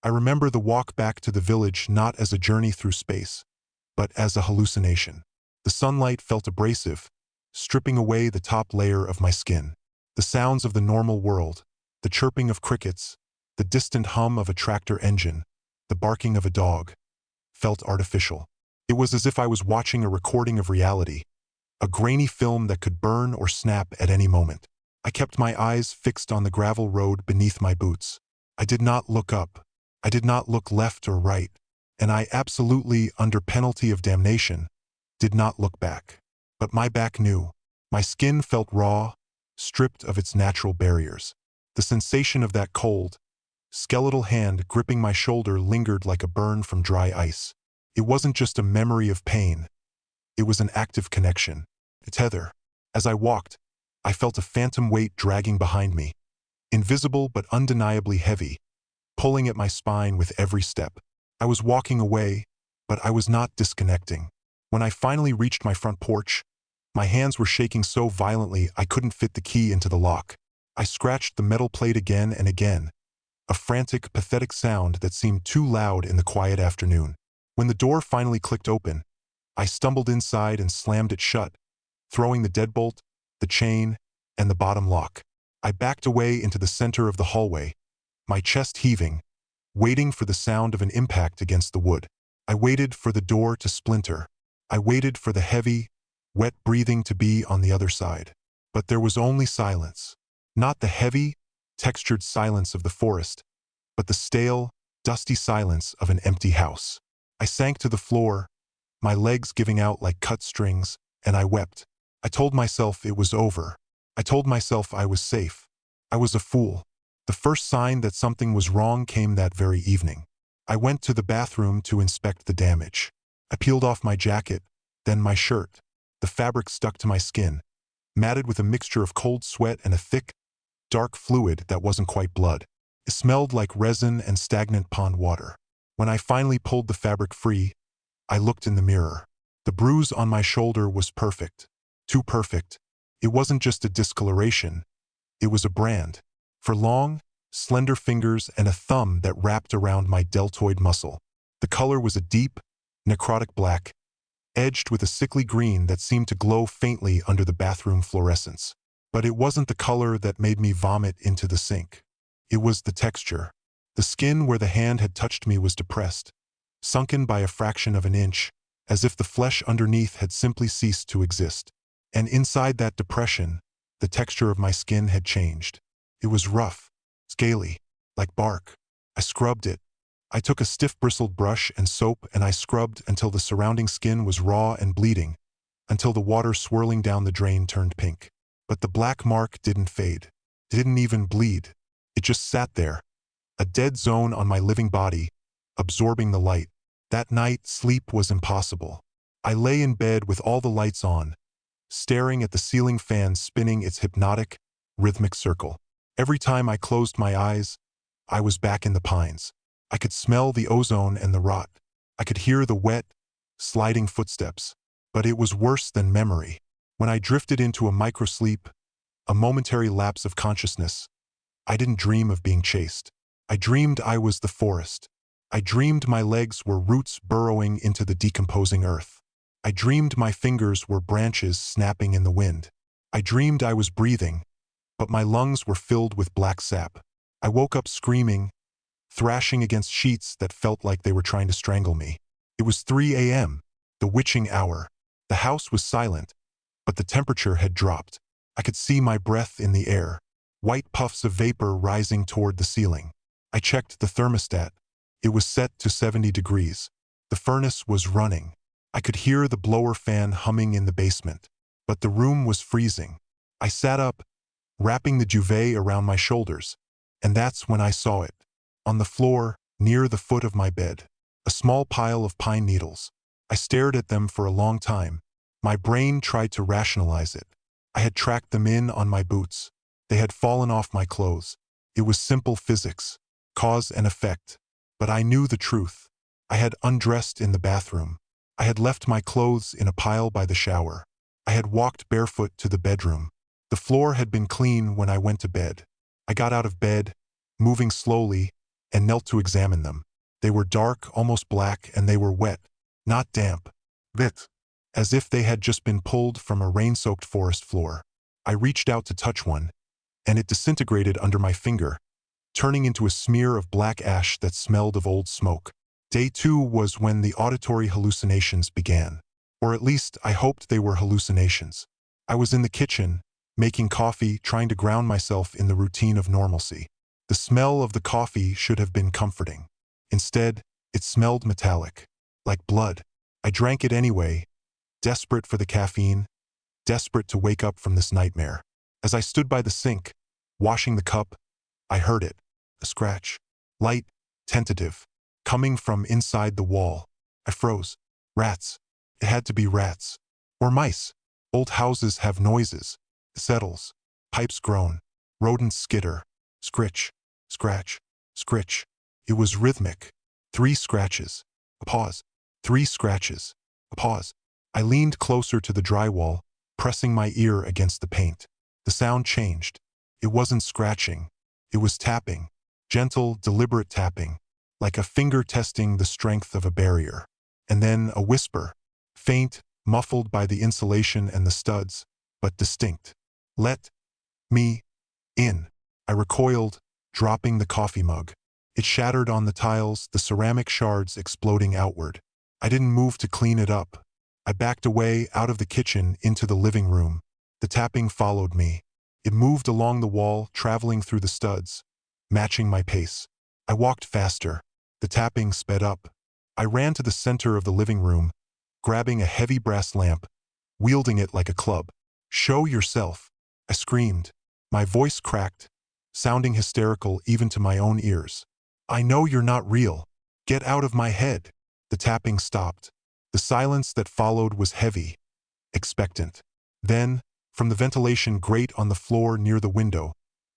I remember the walk back to the village not as a journey through space, but as a hallucination. The sunlight felt abrasive, stripping away the top layer of my skin. The sounds of the normal world, the chirping of crickets, the distant hum of a tractor engine, the barking of a dog, felt artificial. It was as if I was watching a recording of reality, a grainy film that could burn or snap at any moment. I kept my eyes fixed on the gravel road beneath my boots. I did not look up. I did not look left or right, and I absolutely, under penalty of damnation, did not look back. But my back knew. My skin felt raw, stripped of its natural barriers. The sensation of that cold, skeletal hand gripping my shoulder lingered like a burn from dry ice. It wasn't just a memory of pain. It was an active connection, a tether. As I walked, I felt a phantom weight dragging behind me, invisible but undeniably heavy, pulling at my spine with every step. I was walking away, but I was not disconnecting. When I finally reached my front porch, my hands were shaking so violently I couldn't fit the key into the lock. I scratched the metal plate again and again, a frantic, pathetic sound that seemed too loud in the quiet afternoon. When the door finally clicked open, I stumbled inside and slammed it shut, throwing the deadbolt, the chain, and the bottom lock. I backed away into the center of the hallway, my chest heaving, waiting for the sound of an impact against the wood. I waited for the door to splinter. I waited for the heavy, wet breathing to be on the other side. But there was only silence. Not the heavy, textured silence of the forest, but the stale, dusty silence of an empty house. I sank to the floor, my legs giving out like cut strings, and I wept. I told myself it was over. I told myself I was safe. I was a fool. The first sign that something was wrong came that very evening. I went to the bathroom to inspect the damage. I peeled off my jacket, then my shirt. The fabric stuck to my skin, matted with a mixture of cold sweat and a thick, dark fluid that wasn't quite blood. It smelled like resin and stagnant pond water. When I finally pulled the fabric free, I looked in the mirror. The bruise on my shoulder was perfect. Too perfect. It wasn't just a discoloration. It was a brand. For long, slender fingers and a thumb that wrapped around my deltoid muscle. The color was a deep, necrotic black, edged with a sickly green that seemed to glow faintly under the bathroom fluorescence. But it wasn't the color that made me vomit into the sink. It was the texture. The skin where the hand had touched me was depressed, sunken by a fraction of an inch, as if the flesh underneath had simply ceased to exist. And inside that depression, the texture of my skin had changed. It was rough, scaly, like bark. I scrubbed it. I took a stiff bristled brush and soap and I scrubbed until the surrounding skin was raw and bleeding, until the water swirling down the drain turned pink. But the black mark didn't fade. It didn't even bleed. It just sat there, a dead zone on my living body, absorbing the light. That night, sleep was impossible. I lay in bed with all the lights on, staring at the ceiling fan spinning its hypnotic, rhythmic circle. Every time I closed my eyes, I was back in the pines. I could smell the ozone and the rot. I could hear the wet, sliding footsteps. But it was worse than memory. When I drifted into a microsleep, a momentary lapse of consciousness, I didn't dream of being chased. I dreamed I was the forest. I dreamed my legs were roots burrowing into the decomposing earth. I dreamed my fingers were branches snapping in the wind. I dreamed I was breathing, but my lungs were filled with black sap. I woke up screaming, thrashing against sheets that felt like they were trying to strangle me. It was 3 a.m., the witching hour. The house was silent, but the temperature had dropped. I could see my breath in the air, white puffs of vapor rising toward the ceiling. I checked the thermostat. It was set to 70 degrees. The furnace was running. I could hear the blower fan humming in the basement, but the room was freezing. I sat up, wrapping the duvet around my shoulders, and that's when I saw it. On the floor, near the foot of my bed, a small pile of pine needles. I stared at them for a long time. My brain tried to rationalize it. I had tracked them in on my boots. They had fallen off my clothes. It was simple physics, cause and effect. But I knew the truth. I had undressed in the bathroom. I had left my clothes in a pile by the shower. I had walked barefoot to the bedroom. The floor had been clean when I went to bed. I got out of bed, moving slowly, and knelt to examine them. They were dark, almost black, and they were wet, not damp. Bit. As if they had just been pulled from a rain-soaked forest floor. I reached out to touch one, and it disintegrated under my finger, turning into a smear of black ash that smelled of old smoke. Day 2 was when the auditory hallucinations began. Or at least I hoped they were hallucinations. I was in the kitchen, making coffee, trying to ground myself in the routine of normalcy. The smell of the coffee should have been comforting. Instead, it smelled metallic, like blood. I drank it anyway, desperate for the caffeine, desperate to wake up from this nightmare. As I stood by the sink, washing the cup, I heard it. A scratch. Light, tentative, coming from inside the wall. I froze. Rats. It had to be rats. Or mice. Old houses have noises. Settles. Pipes groan. Rodents skitter. Scritch. Scratch. Scritch. It was rhythmic. 3 scratches. A pause. 3 scratches. A pause. I leaned closer to the drywall, pressing my ear against the paint. The sound changed. It wasn't scratching. It was tapping. Gentle, deliberate tapping, like a finger testing the strength of a barrier. And then a whisper. Faint, muffled by the insulation and the studs, but distinct. Let me in. I recoiled, dropping the coffee mug. It shattered on the tiles, the ceramic shards exploding outward. I didn't move to clean it up. I backed away out of the kitchen into the living room. The tapping followed me. It moved along the wall, traveling through the studs, matching my pace. I walked faster. The tapping sped up. I ran to the center of the living room, grabbing a heavy brass lamp, wielding it like a club. "Show yourself," I screamed. My voice cracked, sounding hysterical even to my own ears. "I know you're not real. Get out of my head." The tapping stopped. The silence that followed was heavy, expectant. Then, from the ventilation grate on the floor near the window,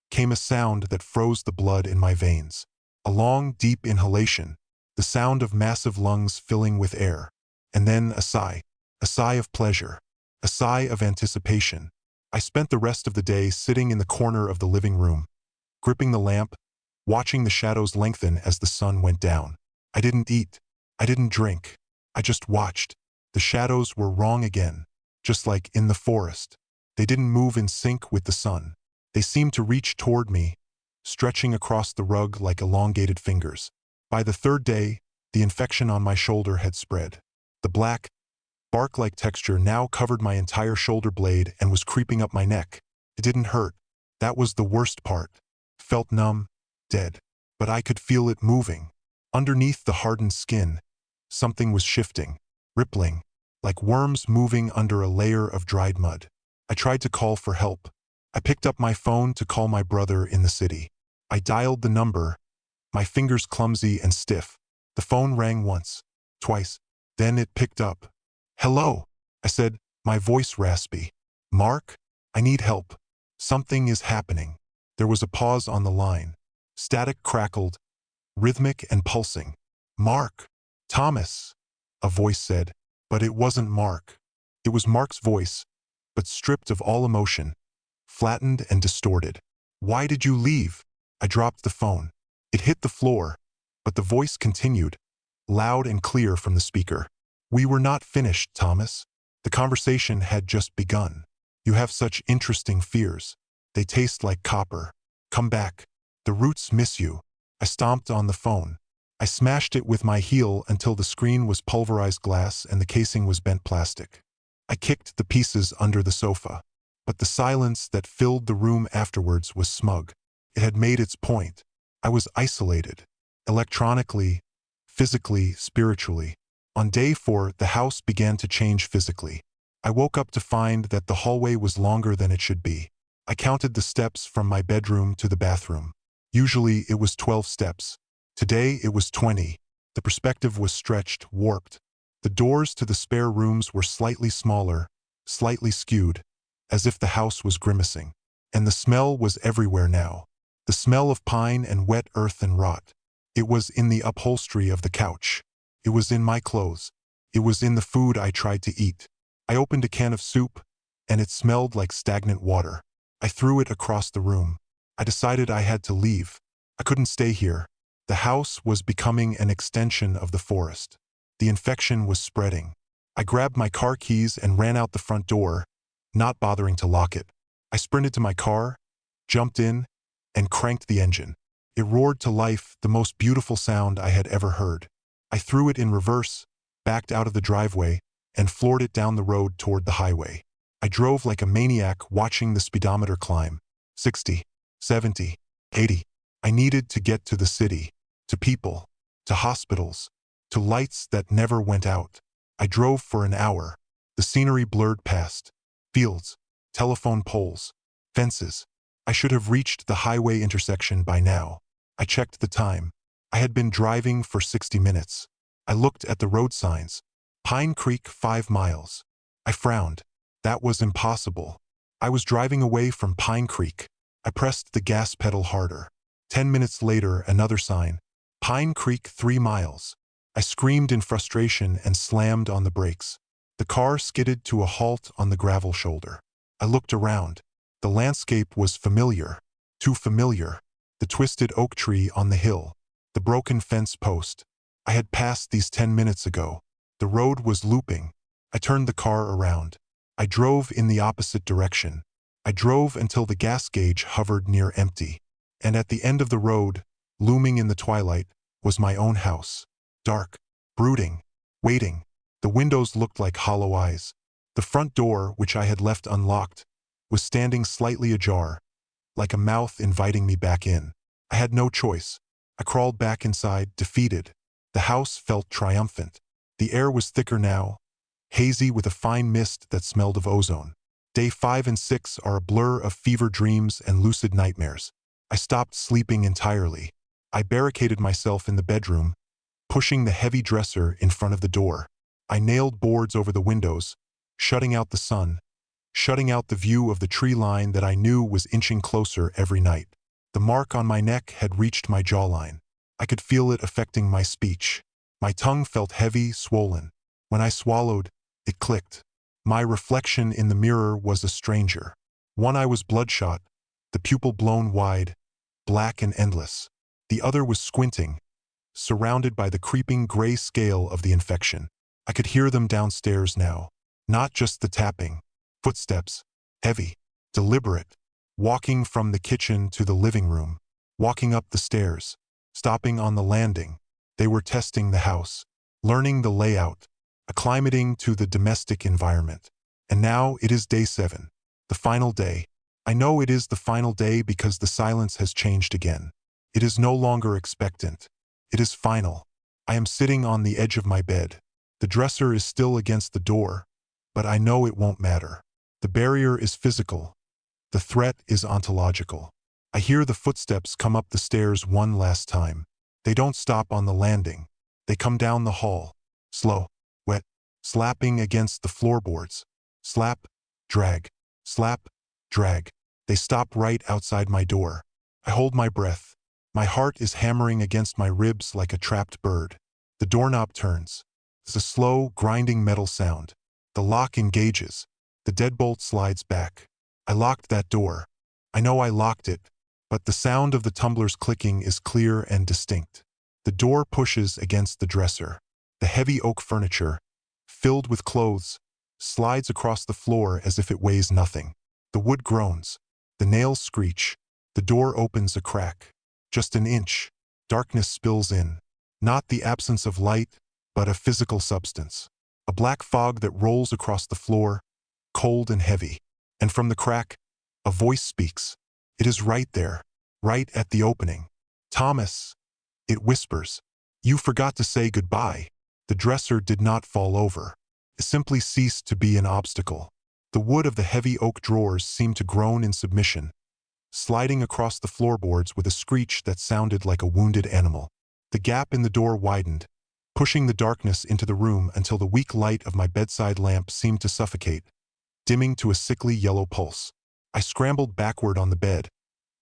came a sound that froze the blood in my veins. A long, deep inhalation, the sound of massive lungs filling with air. And then a sigh of pleasure, a sigh of anticipation. I spent the rest of the day sitting in the corner of the living room, gripping the lamp, watching the shadows lengthen as the sun went down. I didn't eat. I didn't drink. I just watched. The shadows were wrong again, just like in the forest. They didn't move in sync with the sun. They seemed to reach toward me, stretching across the rug like elongated fingers. By the 3rd day, the infection on my shoulder had spread. The black, bark-like texture now covered my entire shoulder blade and was creeping up my neck. It didn't hurt. That was the worst part. Felt numb, dead. But I could feel it moving. Underneath the hardened skin, something was shifting, rippling, like worms moving under a layer of dried mud. I tried to call for help. I picked up my phone to call my brother in the city. I dialed the number, my fingers clumsy and stiff. The phone rang once, twice. Then it picked up. "Hello," I said, my voice raspy. "Mark, I need help. Something is happening." There was a pause on the line. Static crackled, rhythmic and pulsing. "Mark." "Thomas," a voice said, but it wasn't Mark. It was Mark's voice, but stripped of all emotion, flattened and distorted. "Why did you leave?" I dropped the phone. It hit the floor, but the voice continued, loud and clear from the speaker. "We were not finished, Thomas. The conversation had just begun. You have such interesting fears. They taste like copper. Come back. The roots miss you." I stomped on the phone. I smashed it with my heel until the screen was pulverized glass and the casing was bent plastic. I kicked the pieces under the sofa. But the silence that filled the room afterwards was smug. It had made its point. I was isolated. Electronically, physically, spiritually. On day 4, the house began to change physically. I woke up to find that the hallway was longer than it should be. I counted the steps from my bedroom to the bathroom. Usually it was 12 steps. Today it was 20. The perspective was stretched, warped. The doors to the spare rooms were slightly smaller, slightly skewed, as if the house was grimacing. And the smell was everywhere now. The smell of pine and wet earth and rot. It was in the upholstery of the couch. It was in my clothes. It was in the food I tried to eat. I opened a can of soup, and it smelled like stagnant water. I threw it across the room. I decided I had to leave. I couldn't stay here. The house was becoming an extension of the forest. The infection was spreading. I grabbed my car keys and ran out the front door, not bothering to lock it. I sprinted to my car, jumped in, and cranked the engine. It roared to life, the most beautiful sound I had ever heard. I threw it in reverse, backed out of the driveway, and floored it down the road toward the highway. I drove like a maniac, watching the speedometer climb. 60, 70, 80. I needed to get to the city, to people, to hospitals, to lights that never went out. I drove for an hour. The scenery blurred past. Fields, telephone poles, fences. I should have reached the highway intersection by now. I checked the time. I had been driving for 60 minutes. I looked at the road signs. Pine Creek, 5 miles. I frowned. That was impossible. I was driving away from Pine Creek. I pressed the gas pedal harder. 10 minutes later, another sign. Pine Creek, 3 miles. I screamed in frustration and slammed on the brakes. The car skidded to a halt on the gravel shoulder. I looked around. The landscape was familiar. Too familiar. The twisted oak tree on the hill. The broken fence post. I had passed these 10 minutes ago. The road was looping. I turned the car around. I drove in the opposite direction. I drove until the gas gauge hovered near empty. And at the end of the road, looming in the twilight, was my own house. Dark, brooding, waiting. The windows looked like hollow eyes. The front door, which I had left unlocked, was standing slightly ajar, like a mouth inviting me back in. I had no choice. I crawled back inside, defeated. The house felt triumphant. The air was thicker now, hazy with a fine mist that smelled of ozone. Day 5 and 6 are a blur of fever dreams and lucid nightmares. I stopped sleeping entirely. I barricaded myself in the bedroom, pushing the heavy dresser in front of the door. I nailed boards over the windows, shutting out the sun, shutting out the view of the tree line that I knew was inching closer every night. The mark on my neck had reached my jawline. I could feel it affecting my speech. My tongue felt heavy, swollen. When I swallowed, it clicked. My reflection in the mirror was a stranger. One eye was bloodshot, the pupil blown wide, black and endless. The other was squinting, surrounded by the creeping gray scale of the infection. I could hear them downstairs now. Not just the tapping. Footsteps, heavy, deliberate, walking from the kitchen to the living room, walking up the stairs, stopping on the landing. They were testing the house, learning the layout, acclimating to the domestic environment. And now it is day 7, the final day. I know it is the final day because the silence has changed again. It is no longer expectant. It is final. I am sitting on the edge of my bed. The dresser is still against the door, but I know it won't matter. The barrier is physical. The threat is ontological. I hear the footsteps come up the stairs one last time. They don't stop on the landing. They come down the hall, slow, wet, slapping against the floorboards. Slap, drag, slap, drag. They stop right outside my door. I hold my breath. My heart is hammering against my ribs like a trapped bird. The doorknob turns. It's a slow, grinding metal sound. The lock engages. The deadbolt slides back. I locked that door. I know I locked it, but the sound of the tumblers clicking is clear and distinct. The door pushes against the dresser. The heavy oak furniture, filled with clothes, slides across the floor as if it weighs nothing. The wood groans. The nails screech. The door opens a crack. Just an inch. Darkness spills in. Not the absence of light, but a physical substance. A black fog that rolls across the floor, cold and heavy. And from the crack, a voice speaks. It is right there, right at the opening. Thomas, it whispers. You forgot to say goodbye. The dresser did not fall over. It simply ceased to be an obstacle. The wood of the heavy oak drawers seemed to groan in submission, sliding across the floorboards with a screech that sounded like a wounded animal. The gap in the door widened, pushing the darkness into the room until the weak light of my bedside lamp seemed to suffocate, dimming to a sickly yellow pulse. I scrambled backward on the bed,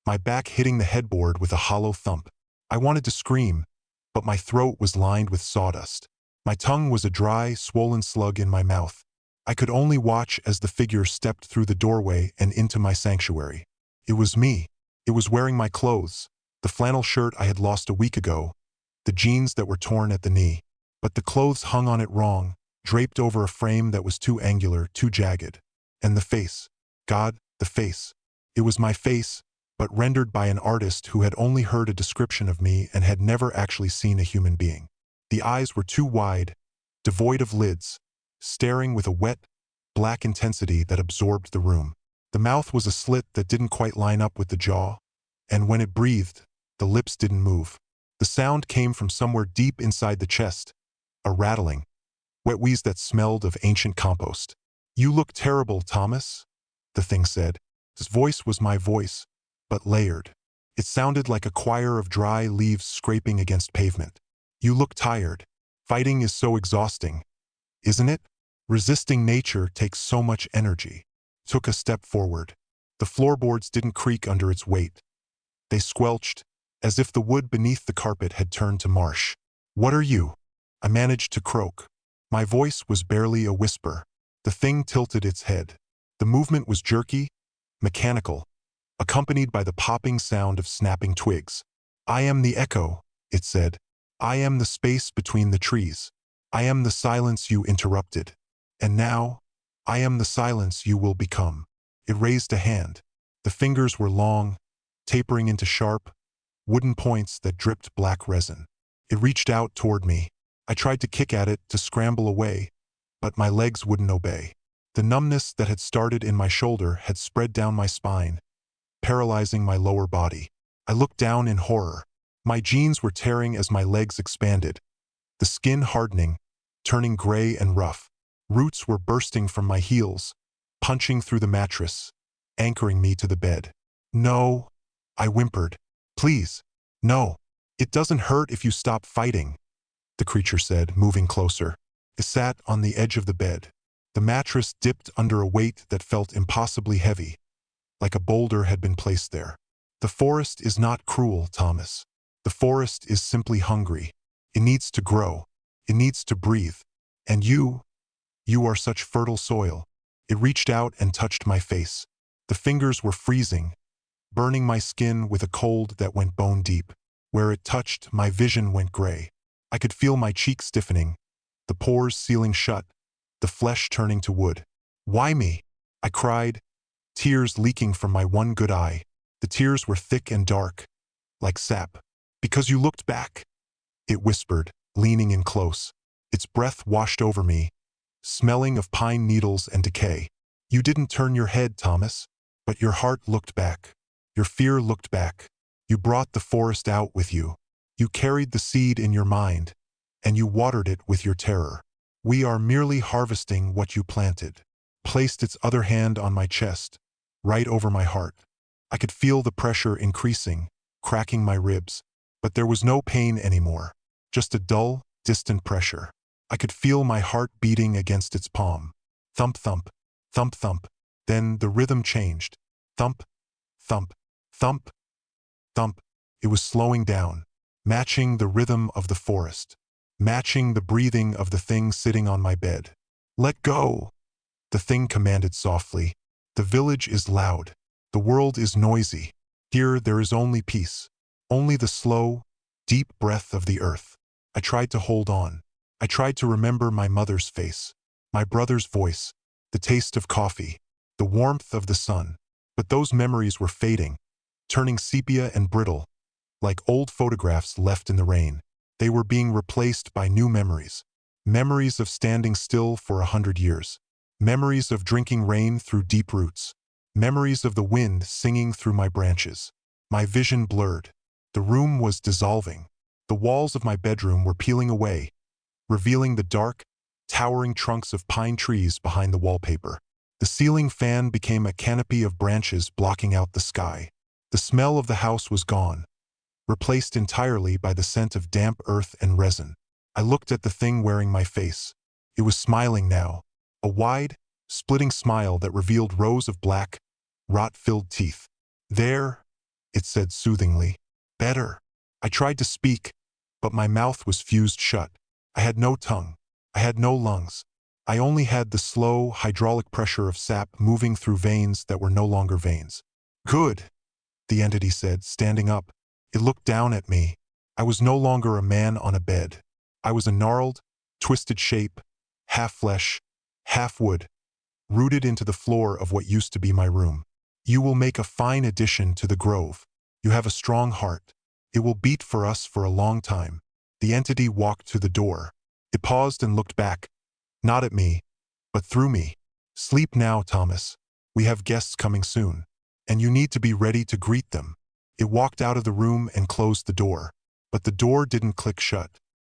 my back hitting the headboard with a hollow thump. I wanted to scream, but my throat was lined with sawdust. My tongue was a dry, swollen slug in my mouth. I could only watch as the figure stepped through the doorway and into my sanctuary. It was me. It was wearing my clothes, The flannel shirt I had lost a week ago, the jeans that were torn at the knee. But the clothes hung on it wrong, draped over a frame that was too angular, too jagged. And the face. God, the face. It was my face, but rendered by an artist who had only heard a description of me and had never actually seen a human being. The eyes were too wide, devoid of lids, staring with a wet, black intensity that absorbed the room. The mouth was a slit that didn't quite line up with the jaw, and when it breathed, the lips didn't move. The sound came from somewhere deep inside the chest, a rattling, wet wheeze that smelled of ancient compost. "You look terrible, Thomas," the thing said. His voice was my voice, but layered. It sounded like a choir of dry leaves scraping against pavement. "You look tired. Fighting is so exhausting, isn't it? Resisting nature takes so much energy." Took a step forward. The floorboards didn't creak under its weight. They squelched, as if the wood beneath the carpet had turned to marsh. "What are you?" I managed to croak. My voice was barely a whisper. The thing tilted its head. The movement was jerky, mechanical, accompanied by the popping sound of snapping twigs. "I am the echo," it said. "I am the space between the trees. I am the silence you interrupted. And now, I am the silence you will become." It raised a hand. The fingers were long, tapering into sharp, wooden points that dripped black resin. It reached out toward me. I tried to kick at it, to scramble away, but my legs wouldn't obey. The numbness that had started in my shoulder had spread down my spine, paralyzing my lower body. I looked down in horror. My jeans were tearing as my legs expanded, the skin hardening, turning gray and rough. Roots were bursting from my heels, punching through the mattress, anchoring me to the bed. "No," I whimpered. "Please, no. It doesn't hurt if you stop fighting," the creature said, moving closer. It sat on the edge of the bed. The mattress dipped under a weight that felt impossibly heavy, like a boulder had been placed there. "The forest is not cruel, Thomas. The forest is simply hungry. It needs to grow. It needs to breathe. And you are such fertile soil." It reached out and touched my face. The fingers were freezing, burning my skin with a cold that went bone deep. Where it touched, my vision went gray. I could feel my cheeks stiffening, the pores sealing shut, the flesh turning to wood. "Why me?" I cried, tears leaking from my one good eye. The tears were thick and dark, like sap. "Because you looked back," it whispered, leaning in close. Its breath washed over me, smelling of pine needles and decay. "You didn't turn your head, Thomas, but your heart looked back. Your fear looked back. You brought the forest out with you. You carried the seed in your mind, and you watered it with your terror. We are merely harvesting what you planted." Placed its other hand on my chest, right over my heart. I could feel the pressure increasing, cracking my ribs, but there was no pain anymore, just a dull, distant pressure. I could feel my heart beating against its palm. Thump, thump, thump, thump. Then the rhythm changed. Thump, thump, thump, thump. It was slowing down, matching the rhythm of the forest, matching the breathing of the thing sitting on my bed. "Let go," the thing commanded softly. "The village is loud. The world is noisy. Here there is only peace, only the slow, deep breath of the earth." I tried to hold on. I tried to remember my mother's face, my brother's voice, the taste of coffee, the warmth of the sun. But those memories were fading, turning sepia and brittle, like old photographs left in the rain. They were being replaced by new memories. Memories of standing still for 100 years. Memories of drinking rain through deep roots. Memories of the wind singing through my branches. My vision blurred. The room was dissolving. The walls of my bedroom were peeling away, revealing the dark, towering trunks of pine trees behind the wallpaper. The ceiling fan became a canopy of branches blocking out the sky. The smell of the house was gone, replaced entirely by the scent of damp earth and resin. I looked at the thing wearing my face. It was smiling now, a wide, splitting smile that revealed rows of black, rot-filled teeth. "There," it said soothingly. "Better." I tried to speak, but my mouth was fused shut. I had no tongue. I had no lungs. I only had the slow, hydraulic pressure of sap moving through veins that were no longer veins. "Good," the entity said, standing up, It looked down at me. I was no longer a man on a bed. I was a gnarled, twisted shape, half flesh, half wood, rooted into the floor of what used to be my room. You will make a fine addition to the grove. You have a strong heart. It will beat for us for a long time. The entity walked to the door. It paused and looked back, not at me, but through me. Sleep now, Thomas. We have guests coming soon, and you need to be ready to greet them. It walked out of the room and closed the door, but the door didn't click shut.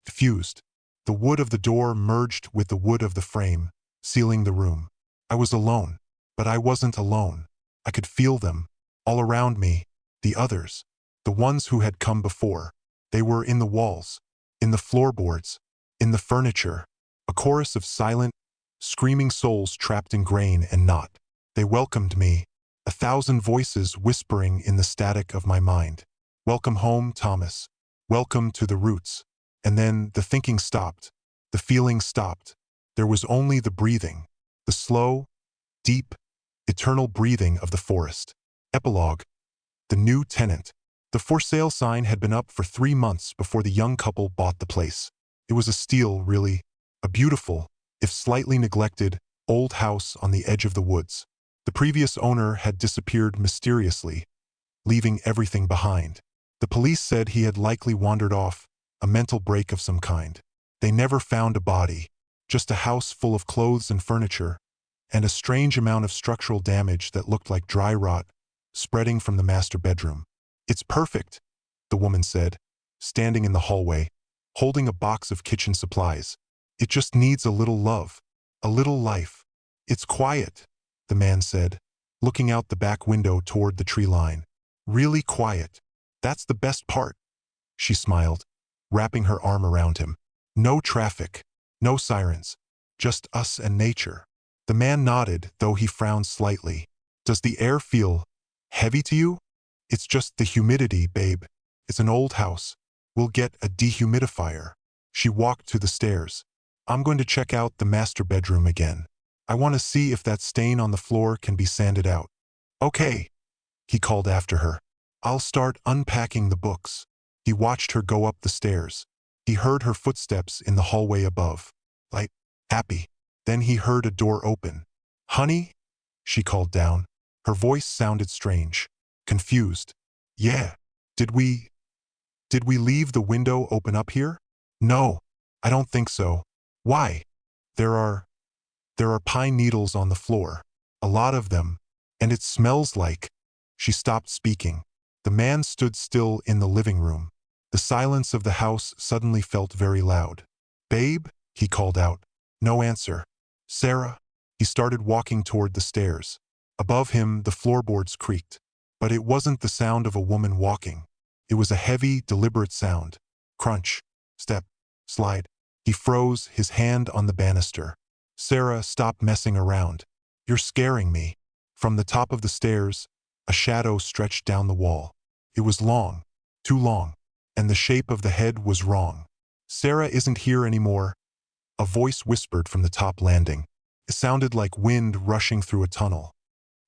It fused. The wood of the door merged with the wood of the frame, sealing the room. I was alone, but I wasn't alone. I could feel them, all around me, the others, the ones who had come before. They were in the walls, in the floorboards, in the furniture, a chorus of silent, screaming souls trapped in grain and knot. They welcomed me, a thousand voices whispering in the static of my mind. Welcome home, Thomas. Welcome to the roots. And then the thinking stopped. The feeling stopped. There was only the breathing, the slow, deep, eternal breathing of the forest. Epilogue. The new tenant. The for sale sign had been up for 3 months before the young couple bought the place. It was a steal, really. A beautiful, if slightly neglected, old house on the edge of the woods. The previous owner had disappeared mysteriously, leaving everything behind. The police said he had likely wandered off, a mental break of some kind. They never found a body, just a house full of clothes and furniture, and a strange amount of structural damage that looked like dry rot, spreading from the master bedroom. It's perfect, the woman said, standing in the hallway, holding a box of kitchen supplies. It just needs a little love, a little life. It's quiet, the man said, looking out the back window toward the tree line. Really quiet. That's the best part. She smiled, wrapping her arm around him. No traffic, no sirens, just us and nature. The man nodded, though he frowned slightly. Does the air feel heavy to you? It's just the humidity, babe. It's an old house. We'll get a dehumidifier. She walked to the stairs. I'm going to check out the master bedroom again. I want to see if that stain on the floor can be sanded out. Okay, he called after her. I'll start unpacking the books. He watched her go up the stairs. He heard her footsteps in the hallway above. Light, happy. Then he heard a door open. Honey? She called down. Her voice sounded strange, confused. Yeah. Did we leave the window open up here? No, I don't think so. Why? There are pine needles on the floor. A lot of them. And it smells like. She stopped speaking. The man stood still in the living room. The silence of the house suddenly felt very loud. Babe? He called out. No answer. Sarah? He started walking toward the stairs. Above him, the floorboards creaked. But it wasn't the sound of a woman walking. It was a heavy, deliberate sound. Crunch. Step. Slide. He froze, his hand on the banister. Sarah, stop messing around. You're scaring me. From the top of the stairs, a shadow stretched down the wall. It was long, too long, and the shape of the head was wrong. Sarah isn't here anymore. A voice whispered from the top landing. It sounded like wind rushing through a tunnel.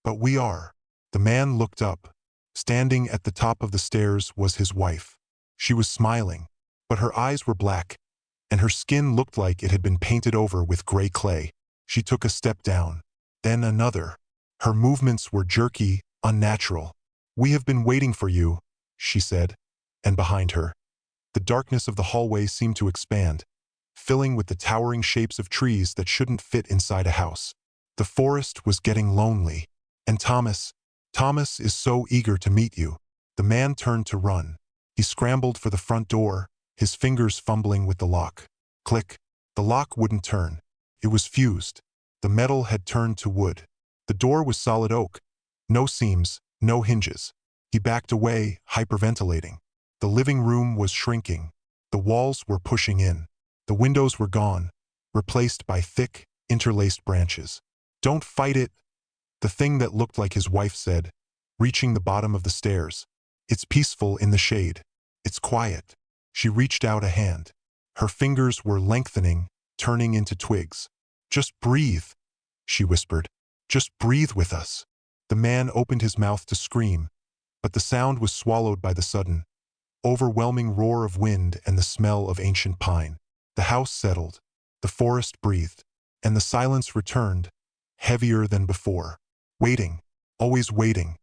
But we are. The man looked up. Standing at the top of the stairs was his wife. She was smiling, but her eyes were black, and her skin looked like it had been painted over with gray clay. She took a step down, then another. Her movements were jerky, unnatural. We have been waiting for you, she said, and behind her, the darkness of the hallway seemed to expand, filling with the towering shapes of trees that shouldn't fit inside a house. The forest was getting lonely, and Thomas is so eager to meet you. The man turned to run. He scrambled for the front door, his fingers fumbling with the lock. Click. The lock wouldn't turn. It was fused. The metal had turned to wood. The door was solid oak. No seams, no hinges. He backed away, hyperventilating. The living room was shrinking. The walls were pushing in. The windows were gone, replaced by thick, interlaced branches. Don't fight it, the thing that looked like his wife said, reaching the bottom of the stairs. It's peaceful in the shade. It's quiet. She reached out a hand. Her fingers were lengthening, turning into twigs. Just breathe, she whispered. Just breathe with us. The man opened his mouth to scream, but the sound was swallowed by the sudden, overwhelming roar of wind and the smell of ancient pine. The house settled, the forest breathed, and the silence returned, heavier than before. Waiting, always waiting,